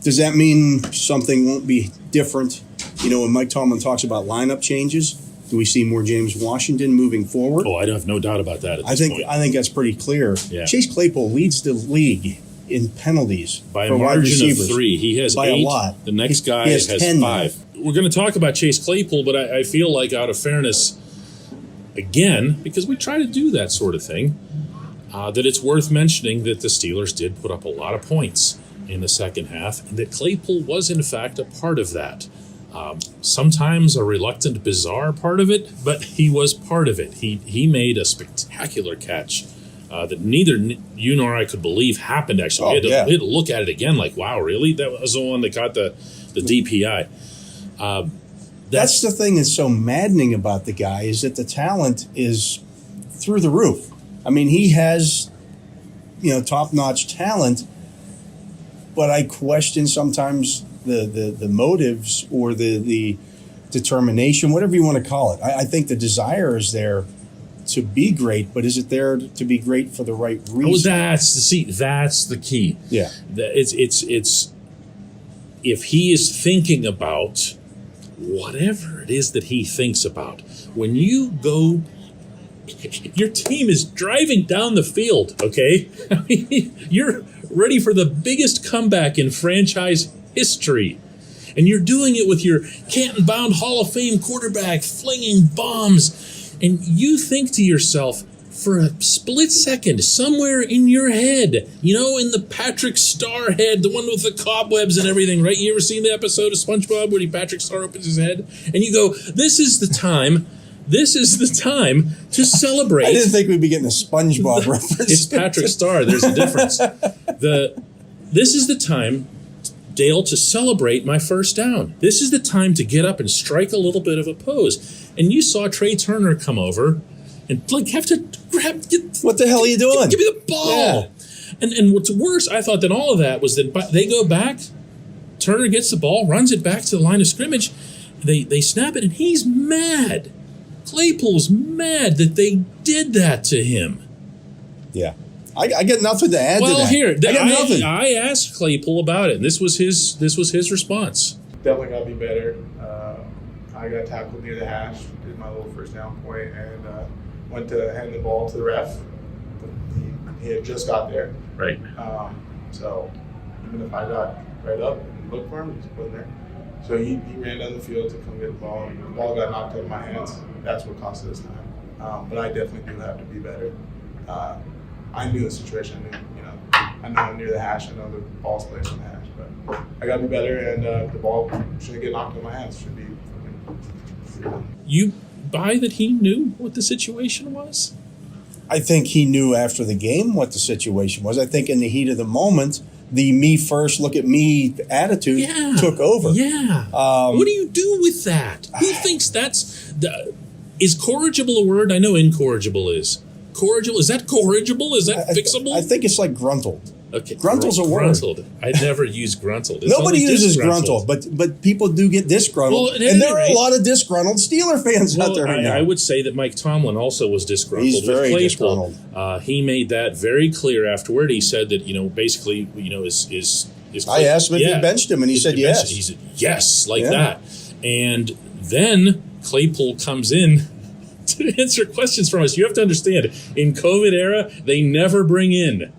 Does that mean something won't be different? When Mike Tomlin talks about lineup changes, do we see more James Washington moving forward? Oh, I have no doubt about that at this point. I think that's pretty clear. Yeah. Chase Claypool leads the league in penalties by for a wide margin of receivers. 3. He has by 8. A lot. The next guy has 10 5. We're going to talk about Chase Claypool, but I feel like out of fairness, again, because we try to do that sort of thing, that it's worth mentioning that the Steelers did put up a lot of points in the second half, and that Claypool was, in fact, a part of that. Sometimes a reluctant, bizarre part of it, but he was part of it. He made a spectacular catch that neither you nor I could believe happened, actually. We had to look at it again like, wow, really? That was the one that got the DPI. That's the thing that's so maddening about the guy, is that the talent is through the roof. I mean, he has, top-notch talent, but I question sometimes the motives or the determination, whatever you want to call it. I think the desire is there to be great, but is it there to be great for the right reason? Oh, that's the key. Yeah. It's if he is thinking about whatever it is that he thinks about, when you go, your team is driving down the field, okay? I mean, you're ready for the biggest comeback in franchise history. And you're doing it with your Canton-bound Hall of Fame quarterback flinging bombs. And you think to yourself, for a split second, somewhere in your head, in the Patrick Star head, the one with the cobwebs and everything, right? You ever seen the episode of SpongeBob where Patrick Star opens his head? And you go, this is the time to celebrate. I didn't think we'd be getting a SpongeBob reference. It's Patrick Star. There's a difference. This is the time, Dale, to celebrate my first down. This is the time to get up and strike a little bit of a pose. And you saw Trey Turner come over and have to grab. What the hell are you doing? Give me the ball. Yeah. And what's worse, I thought, than all of that was that they go back. Turner gets the ball, runs it back to the line of scrimmage. They snap it, and he's mad. Claypool's mad that they did that to him. Yeah. I get nothing to add to that. Well, here, I got nothing. I asked Claypool about it, and this was his response. Definitely got to be better. I got tackled near the hash, did my little first down point, and went to hand the ball to the ref. He had just got there. Right. So even if I got right up and looked for him, he just wasn't there. So he ran down the field to come get the ball, and the ball got knocked out of my hands. That's what cost us time. But I definitely do have to be better. I knew the situation. I know I'm near the hash. I know the ball's placed on the hash. But I got to be better, and the ball shouldn't get knocked out of my hands. Should be. You buy that he knew what the situation was? I think he knew after the game what the situation was. I think in the heat of the moment, the me first, look at me attitude took over. Yeah. What do you do with that? Who thinks that's... Is corrigible a word? I know incorrigible is. Corrigible? Is that corrigible? Is that fixable? I think it's like gruntled. Okay. Gruntle's a word. Gruntled. I never use gruntled. It's Nobody uses disgruntled. gruntled, but people do get disgruntled. Well, and there are a lot of disgruntled Steeler fans out there right now. I would say that Mike Tomlin also was disgruntled. He's very with disgruntled. He made that very clear afterward. He said that, basically, is I asked him if he benched him, and he said yes. He said yes, like that. And then Claypool comes in to answer questions from us. You have to understand, in COVID era, they never bring in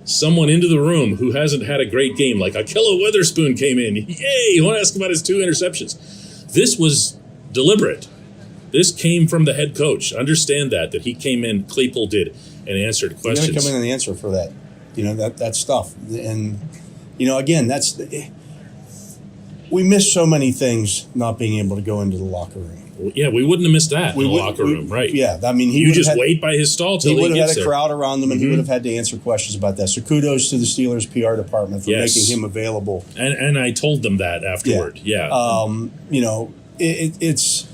someone into the room who hasn't had a great game, like Ahkello Witherspoon came in. Yay! You want to ask about his 2 interceptions. This was deliberate. This came from the head coach. Understand that he came in, Claypool did, and answered questions. You're going to come in and answer for that. That stuff. And, again, we miss so many things not being able to go into the locker room. Yeah, we wouldn't have missed that in the locker room, right? Yeah, I mean, you just wait by his stall till he would have gets had a crowd around him, and he would have had to answer questions about that. So kudos to the Steelers PR department for making him available. And I told them that afterward. Yeah. It's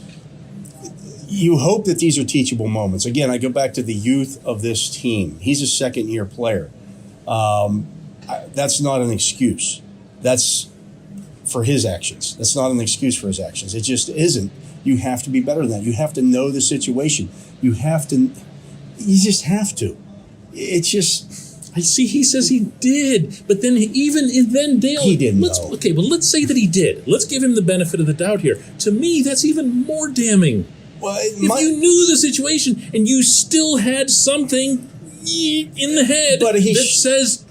you hope that these are teachable moments. Again, I go back to the youth of this team. He's a second-year player. That's not an excuse. That's for his actions. That's not an excuse for his actions. It just isn't. You have to be better than that. You have to know the situation. You just have to. It's just, I see. He says he did, but then then Dale. He didn't know. Okay, well, let's say that he did. Let's give him the benefit of the doubt here. To me, that's even more damning. Well, if you knew the situation and you still had something in the head that says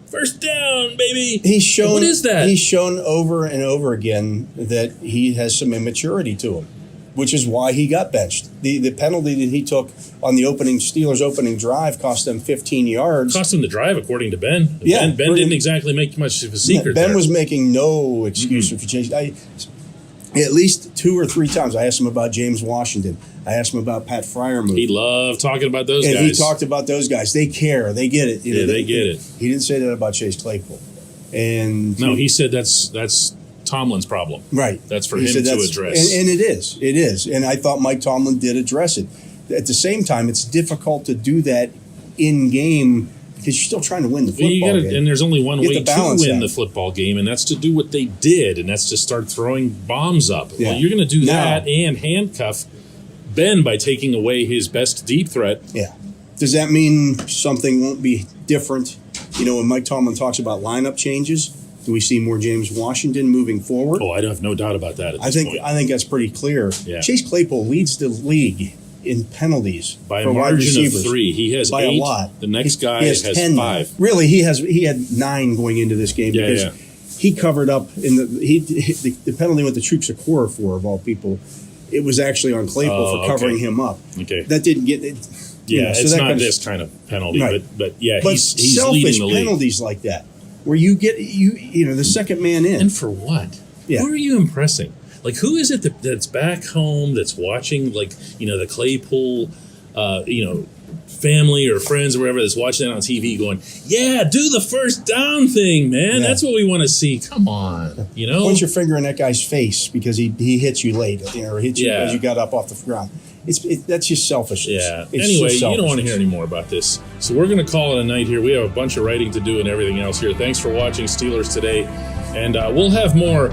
first down, baby. He's shown. What is that? He's shown over and over again that he has some immaturity to him, which is why he got benched. The penalty that he took on the Steelers opening drive cost them 15 yards. Cost him the drive, according to Ben. Yeah, Ben didn't exactly make much of a secret. Ben there. was making no excuse for change. At least 2 or 3 times I asked him about James Washington. I asked him about Pat Freiermuth. He loved talking about those guys. And he talked about those guys. They care. They get it. They get it. He didn't say that about Chase Claypool. And no, he said that's Tomlin's problem. Right. That's for him to address. And it is. It is. And I thought Mike Tomlin did address it. At the same time, it's difficult to do that in game because you're still trying to win the football game. And there's only one way to win the football game, and that's to do what they did, and that's to start throwing bombs up. Yeah. Well, you're going to do that and handcuff Ben by taking away his best deep threat. Yeah. Does that mean something won't be different? When Mike Tomlin talks about lineup changes, do we see more James Washington moving forward? Oh, I have no doubt about that at this point. I think that's pretty clear. Yeah. Chase Claypool leads the league in penalties by a margin of 3. He has by 8. A lot. The next guy has 10 5. Now. Really, he had 9 going into this game because he covered up in the penalty with the Troops of Core for, of all people. It was actually on Claypool for covering him up. Okay, that didn't get it. It's not this kind of penalty, right. but he's selfish leading the league. Penalties like that where you get the second man in, and for what? Yeah. Who are you impressing? Like, who is it that's back home that's watching, like, the Claypool, family or friends or whatever that's watching that on TV going, yeah, do the first down thing, man. Yeah. That's what we want to see. Come on, Point your finger in that guy's face because he hit you late, or hit you as you got up off the ground. That's just selfishness. Yeah. Anyway, you don't want to hear any more about this. So we're going to call it a night here. We have a bunch of writing to do and everything else here. Thanks for watching Steelers Today. And we'll have more